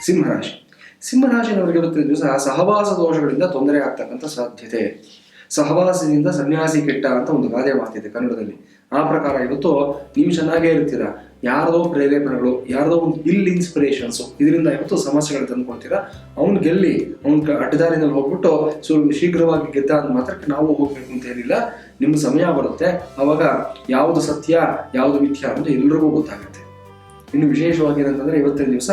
ಸಿಂಹರಾಶಿ. ಸಿಂಹರಾಶಿನವರಿಗೆ ಇವತ್ತಿನ ದಿವಸ ಸಹವಾಸ ದೋಷಗಳಿಂದ ತೊಂದರೆ ಆಗ್ತಕ್ಕಂಥ ಸಾಧ್ಯತೆ. ಸಹವಾಸದಿಂದ ಸನ್ಯಾಸಿ ಕೆಟ್ಟ ಅಂತ ಒಂದು ಗಾದೆ ಮಾತಿದೆ ಕನ್ನಡದಲ್ಲಿ. ಆ ಪ್ರಕಾರ ಇವತ್ತು ನೀವು ಚೆನ್ನಾಗೇ ಇರ್ತೀರಾ, ಯಾರದೋ ಪ್ರೇರೇಪಣೆಗಳು, ಯಾರದೋ ಒಂದು ಇನ್ಸ್ಪಿರೇಷನ್ಸ್, ಇದರಿಂದ ಇವತ್ತು ಸಮಸ್ಯೆಗಳು ತಂದುಕೊಳ್ತೀರಾ. ಅವ್ನು ಗೆಲ್ಲಿ, ಅವ್ನ ಅಡ್ಡದಾರಿನಲ್ಲಿ ಹೋಗ್ಬಿಟ್ಟು ಶೀಘ್ರವಾಗಿ ಗೆದ್ದ ಅಂದ ಮಾತ್ರಕ್ಕೆ ನಾವು ಹೋಗ್ಬೇಕು ಅಂತ ಏನಿಲ್ಲ. ನಿಮ್ಮ ಸಮಯ ಬರುತ್ತೆ, ಅವಾಗ ಯಾವುದು ಸತ್ಯ ಯಾವುದು ಮಿಥ್ಯ ಅಂತ ಎಲ್ರಿಗೂ ಗೊತ್ತಾಗುತ್ತೆ. ಇನ್ನು ವಿಶೇಷವಾಗಿ ಏನಂತಂದ್ರೆ ಇವತ್ತಿನ ದಿವಸ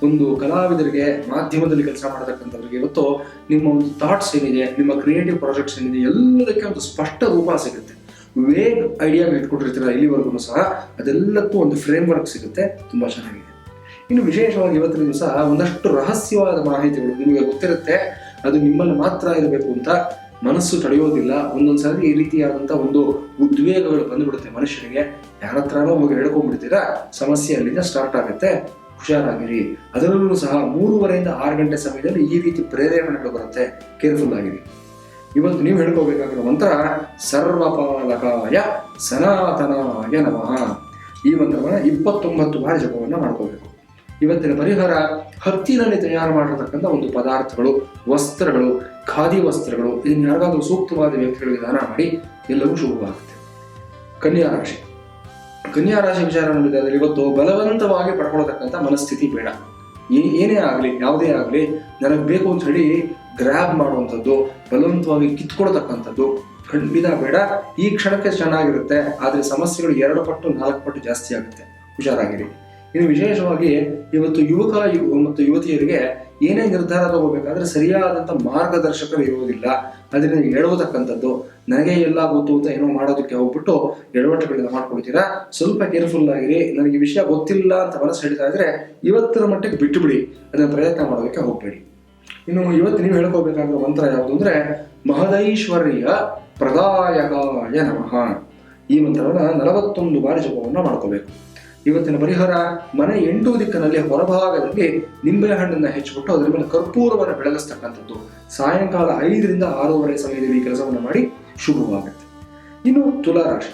ಒಂದು ಕಲಾವಿದರಿಗೆ, ಮಾಧ್ಯಮದಲ್ಲಿ ಕೆಲಸ ಮಾಡತಕ್ಕಂಥವ್ರಿಗೆ ಇವತ್ತು ನಿಮ್ಮ ಒಂದು ಥಾಟ್ಸ್ ಏನಿದೆ, ನಿಮ್ಮ ಕ್ರಿಯೇಟಿವ್ ಪ್ರಾಜೆಕ್ಟ್ಸ್ ಏನಿದೆ, ಎಲ್ಲದಕ್ಕೆ ಒಂದು ಸ್ಪಷ್ಟ ರೂಪ ಸಿಗುತ್ತೆ. ವೇಗ್ ಐಡಿಯಾ ಇಟ್ಕೊಂಡಿರ್ತೀರ ಇಲ್ಲಿವರೆಗೂ ಸಹ ಅದೆಲ್ಲಕ್ಕೂ ಒಂದು ಫ್ರೇಮ್ ವರ್ಕ್ ಸಿಗುತ್ತೆ. ತುಂಬಾ ಚೆನ್ನಾಗಿದೆ. ಇನ್ನು ವಿಶೇಷವಾಗಿ ಇವತ್ತಿನ ದಿವಸ ಒಂದಷ್ಟು ರಹಸ್ಯವಾದ ಮಾಹಿತಿಗಳು ನಿಮಗೆ ಗೊತ್ತಿರುತ್ತೆ, ಅದು ನಿಮ್ಮಲ್ಲಿ ಮಾತ್ರ ಇರಬೇಕು ಅಂತ ಮನಸ್ಸು ತಡೆಯೋದಿಲ್ಲ. ಒಂದೊಂದ್ಸರಿ ಈ ರೀತಿಯಾದಂಥ ಒಂದು ಉದ್ವೇಗಗಳು ಬಂದುಬಿಡುತ್ತೆ ಮನುಷ್ಯನಿಗೆ. ಯಾರ ಹತ್ರನೋ ಹೋಗಿ ಹೇಳ್ಕೊಂಡ್ಬಿಡ್ತೀರಾ, ಸಮಸ್ಯೆ ಅಲ್ಲಿಂದ ಸ್ಟಾರ್ಟ್ ಆಗುತ್ತೆ. ಹುಷಾರಾಗಿರಿ. ಅದರಲ್ಲೂ ಸಹ 3:30 ಇಂದ 6 ಗಂಟೆ ಸಮಯದಲ್ಲಿ ಈ ರೀತಿ ಪ್ರೇರೇಪಣೆಗಳು ಬರುತ್ತೆ. ಕೇರ್ಫುಲ್ ಆಗಿರಿ. ಇವತ್ತು ನೀವು ಹೇಳ್ಕೋಬೇಕಾಗಿರೋ ಮಂತ್ರ ಸರ್ವಪಾಲಕಾಯ ಸನಾತನಾಯ ನಮಃ. ಈ ಮಂತ್ರವನ್ನು 29 ಬಾರಿ ಜಪವನ್ನು ಮಾಡ್ಕೋಬೇಕು. ಇವತ್ತಿನ ಪರಿಹಾರ ಹತ್ತಿನಲ್ಲಿ ತಯಾರು ಮಾಡಿರತಕ್ಕಂಥ ಒಂದು ಪದಾರ್ಥಗಳು, ವಸ್ತ್ರಗಳು, ಖಾದಿ ವಸ್ತ್ರಗಳು, ಇದನ್ನು ಯಾರಿಗಾದ್ರೂ ಸೂಕ್ತವಾದ ವ್ಯಕ್ತಿಗಳಿಗೆ ದಾನ ಮಾಡಿ, ಎಲ್ಲವೂ ಶುಭವಾಗುತ್ತೆ. ಕನ್ಯಾ ರಾಶಿ. ಕನ್ಯಾ ರಾಶಿ ವಿಚಾರ ನೋಡಿದ್ರೆ ಇವತ್ತು ಬಲವಂತವಾಗಿ ಪಡ್ಕೊಳ್ತಕ್ಕಂಥ ಮನಸ್ಥಿತಿ ಬೇಡ. ಏನೇ ಆಗಲಿ, ಯಾವುದೇ ಆಗಲಿ, ನನಗೆ ಬೇಕು ಅಂತ ಹೇಳಿ ಗ್ರ್ಯಾಬ್ ಮಾಡುವಂಥದ್ದು, ಬಲವಂತವಾಗಿ ಕಿತ್ಕೊಳ್ತಕ್ಕಂಥದ್ದು ಖಂಡಿತ ಬೇಡ. ಈ ಕ್ಷಣಕ್ಕೆ ಚೆನ್ನಾಗಿರುತ್ತೆ, ಆದರೆ ಸಮಸ್ಯೆಗಳು 2 ಪಟ್ಟು 4 ಪಟ್ಟು ಜಾಸ್ತಿ ಆಗುತ್ತೆ. ಹುಷಾರಾಗಿರಿ. ಇನ್ನು ವಿಶೇಷವಾಗಿ ಇವತ್ತು ಯುವಕ ಮತ್ತು ಯುವತಿಯರಿಗೆ ಏನೇ ನಿರ್ಧಾರ ತಗೋಬೇಕಾದ್ರೆ ಸರಿಯಾದಂಥ ಮಾರ್ಗದರ್ಶಕರು ಇರುವುದಿಲ್ಲ. ಅದರಿಂದ ಎಡವತಕ್ಕಂಥದ್ದು, ನನಗೆ ಎಲ್ಲ ಗೊತ್ತು ಅಂತ ಏನೋ ಮಾಡೋದಕ್ಕೆ ಹೋಗ್ಬಿಟ್ಟು ಎಡವಟ್ಟುಗಳಿಂದ ಮಾಡ್ಕೊಳ್ತೀರಾ. ಸ್ವಲ್ಪ ಕೇರ್ಫುಲ್ ಆಗಿರಿ. ನನಗೆ ಈ ವಿಷಯ ಗೊತ್ತಿಲ್ಲ ಅಂತ ಮನಸ್ಸು ಹೇಳ್ತಾ ಇದ್ರೆ ಇವತ್ತಿನ ಮಟ್ಟಿಗೆ ಬಿಟ್ಟು ಬಿಡಿ, ಅದನ್ನ ಪ್ರಯತ್ನ ಮಾಡೋದಕ್ಕೆ ಹೋಗ್ಬೇಡಿ. ಇನ್ನು ಇವತ್ತು ನೀವು ಹೇಳ್ಕೋಬೇಕಾಗಿರೋ ಮಂತ್ರ ಯಾವುದು ಅಂದ್ರೆ ಮಹದೈಶ್ವರ್ಯ ಪ್ರದಾಯಕಾಯ ನಮಃ. ಈ ಮಂತ್ರವನ್ನ 41 ಬಾರಿ ಜಪವನ್ನ ಮಾಡ್ಕೋಬೇಕು. ಇವತ್ತಿನ ಪರಿಹಾರ ಮನೆ 8 ದಿಕ್ಕಿನಲ್ಲಿ ಹೊರಭಾಗದಲ್ಲಿ ನಿಂಬೆ ಹಣ್ಣನ್ನ ಹೆಚ್ಚಿಬಿಟ್ಟು ಅದರ ಮೇಲೆ ಕರ್ಪೂರವನ್ನು ಬೆಳಗಿಸ್ತಕ್ಕಂಥದ್ದು. ಸಾಯಂಕಾಲ 5 ರಿಂದ 6:30 ಸಮಯದಲ್ಲಿ ಈ ಕೆಲಸವನ್ನು ಮಾಡಿ ಶುಭವಾಗುತ್ತೆ. ಇನ್ನು ತುಲಾರಾಶಿ.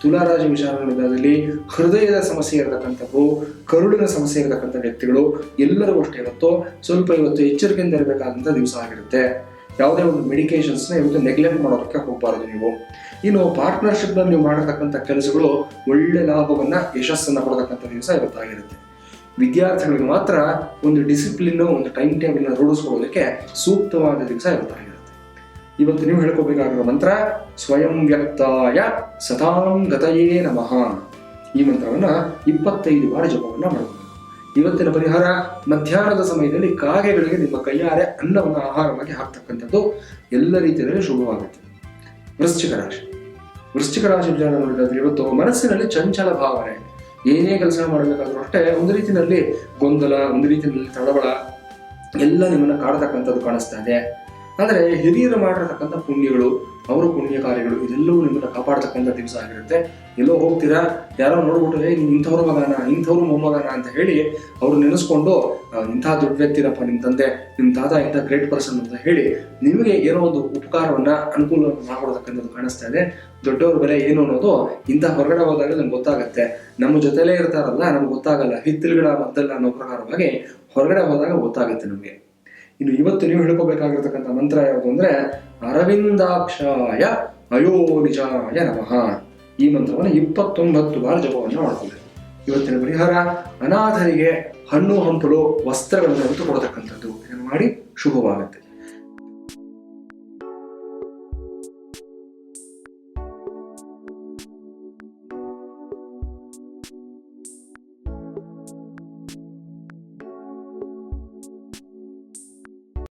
ತುಲಾರಾಶಿ ವಿಚಾರದಲ್ಲಿ ಹೃದಯದ ಸಮಸ್ಯೆ ಇರತಕ್ಕಂಥದ್ದು, ಕರುಳಿನ ಸಮಸ್ಯೆ ಇರತಕ್ಕಂಥ ವ್ಯಕ್ತಿಗಳು ಎಲ್ಲರಿಗೂ ಅಷ್ಟೇ ಇವತ್ತು ಎಚ್ಚರಿಕೆಯಿಂದ ಇರಬೇಕಾದಂಥ ದಿವಸ ಆಗಿರುತ್ತೆ. ಯಾವುದೇ ಒಂದು ಮೆಡಿಕೇಶನ್ಸ್ನ ಇವತ್ತು ನೆಗ್ಲೆಕ್ಟ್ ಮಾಡೋದಕ್ಕೆ ಹೋಗಬಾರದು ನೀವು. ಇನ್ನು ಪಾರ್ಟ್ನರ್ಶಿಪ್ನಲ್ಲಿ ನೀವು ಮಾಡತಕ್ಕಂಥ ಕೆಲಸಗಳು ಒಳ್ಳೆ ಲಾಭವನ್ನ, ಯಶಸ್ಸನ್ನ ಕೊಡತಕ್ಕಂಥ ದಿವಸ ಇವತ್ತಾಗಿರುತ್ತೆ. ವಿದ್ಯಾರ್ಥಿಗಳಿಗೆ ಮಾತ್ರ ಒಂದು ಡಿಸಿಪ್ಲಿನ್, ಒಂದು ಟೈಮ್ ಟೇಬಲ್ನ ರೂಢಿಸ್ಕೊಳ್ಳೋದಕ್ಕೆ ಸೂಕ್ತವಾದ ದಿವಸ ಇವತ್ತಾಗಿರುತ್ತೆ. ಇವತ್ತು ನೀವು ಹೇಳ್ಕೋಬೇಕಾಗಿರೋ ಮಂತ್ರ ಸ್ವಯಂ ವ್ಯಕ್ತಾಯ ಸತಾಂಗತಯೇ ನಮಃ. ಈ ಮಂತ್ರವನ್ನ 25 ಬಾರಿ ಜಪವನ್ನ ಮಾಡಬೇಕು. ಇವತ್ತಿನ ಪರಿಹಾರ ಮಧ್ಯಾಹ್ನದ ಸಮಯದಲ್ಲಿ ಕಾಗೆಗಳಿಗೆ ನಿಮ್ಮ ಕೈಯಾರೆ ಅನ್ನವನ್ನು ಆಹಾರವಾಗಿ ಹಾಕ್ತಕ್ಕಂಥದ್ದು ಎಲ್ಲ ರೀತಿಯಲ್ಲಿ ಶುಭವಾಗುತ್ತೆ. ವೃಶ್ಚಿಕ ರಾಶಿ. ವೃಶ್ಚಿಕ ರಾಶಿ ವಿಚಾರ ನೋಡಿದ್ರೆ ಇವತ್ತು ಮನಸ್ಸಿನಲ್ಲಿ ಚಂಚಲ ಭಾವನೆ, ಏನೇ ಕೆಲಸ ಮಾಡಬೇಕಾದ್ರೂ ಅಷ್ಟೇ ಒಂದು ರೀತಿಯಲ್ಲಿ ಗೊಂದಲ, ಒಂದು ರೀತಿಯಲ್ಲಿ ತಳವಳ ಎಲ್ಲ ನಿಮ್ಮನ್ನ ಕಾಡತಕ್ಕಂಥದ್ದು ಕಾಣಿಸ್ತಾ ಇದೆ. ಆದರೆ ಹಿರಿಯರು ಮಾಡಿರತಕ್ಕಂಥ ಪುಣ್ಯಗಳು, ಅವರ ಪುಣ್ಯ ಕಾರ್ಯಗಳು, ಇದೆಲ್ಲವೂ ನಿಮ್ಮನ್ನ ಕಾಪಾಡತಕ್ಕಂಥ ದಿವಸ ಆಗಿರುತ್ತೆ. ಎಲ್ಲೋ ಹೋಗ್ತೀರಾ, ಯಾರೋ ನೋಡ್ಬಿಟ್ಟು ನೀನು ಇಂಥವ್ರ ಮಗನ, ಇಂಥವ್ರು ಮೊಮ್ಮಗನ ಅಂತ ಹೇಳಿ ಅವ್ರು ನೆನೆಸ್ಕೊಂಡು ಇಂಥ ದೊಡ್ಡ ವ್ಯಕ್ತಿರಪ್ಪ ನಿಮ್ಮ ತಂದೆ, ನಿಮ್ಮ ತಾತ ಇಂಥ ಗ್ರೇಟ್ ಪರ್ಸನ್ ಅಂತ ಹೇಳಿ ನಿಮಗೆ ಏನೋ ಒಂದು ಉಪಕಾರವನ್ನ, ಅನುಕೂಲವನ್ನು ಮಾಡ್ಕೊಡ್ತಕ್ಕಂಥದ್ದು ಕಾಣಿಸ್ತಾ ಇದೆ. ದೊಡ್ಡವ್ರ ಬೆಲೆ ಏನು ಅನ್ನೋದು ಇಂಥ ಹೊರಗಡೆ ಹೋದಾಗ ನಮ್ಗೆ ಗೊತ್ತಾಗುತ್ತೆ. ನಮ್ಮ ಜೊತೆಲೇ ಇರ್ತಾರಲ್ಲ, ನಮ್ಗೆ ಗೊತ್ತಾಗಲ್ಲ. ಹಿತ್ತಲುಗಳ ಮದ್ದಲ್ಲ ಅನ್ನೋ ಪ್ರಕಾರವಾಗಿ ಹೊರಗಡೆ ಹೋದಾಗ ಗೊತ್ತಾಗುತ್ತೆ ನಮಗೆ. ಇನ್ನು ಇವತ್ತು ನೀವು ಹೇಳ್ಕೋಬೇಕಾಗಿರ್ತಕ್ಕಂಥ ಮಂತ್ರ ಯಾವುದು ಅಂದ್ರೆ ಅರವಿಂದಾಕ್ಷಾಯ ಅಯೋನಿಜಾಯ ನಮಃ. ಈ ಮಂತ್ರವನ್ನು 29 ಬಾರಿ ಜಪವನ್ನು ಮಾಡ್ಕೋಬೇಕು. ಇವತ್ತಿನ ಪರಿಹಾರ ಅನಾಥರಿಗೆ ಹಣ್ಣು ಹಂಪಲು ವಸ್ತ್ರಗಳನ್ನು ಕೊಡತಕ್ಕಂಥದ್ದು. ಇದನ್ನು ಮಾಡಿ ಶುಭವಾಗುತ್ತೆ.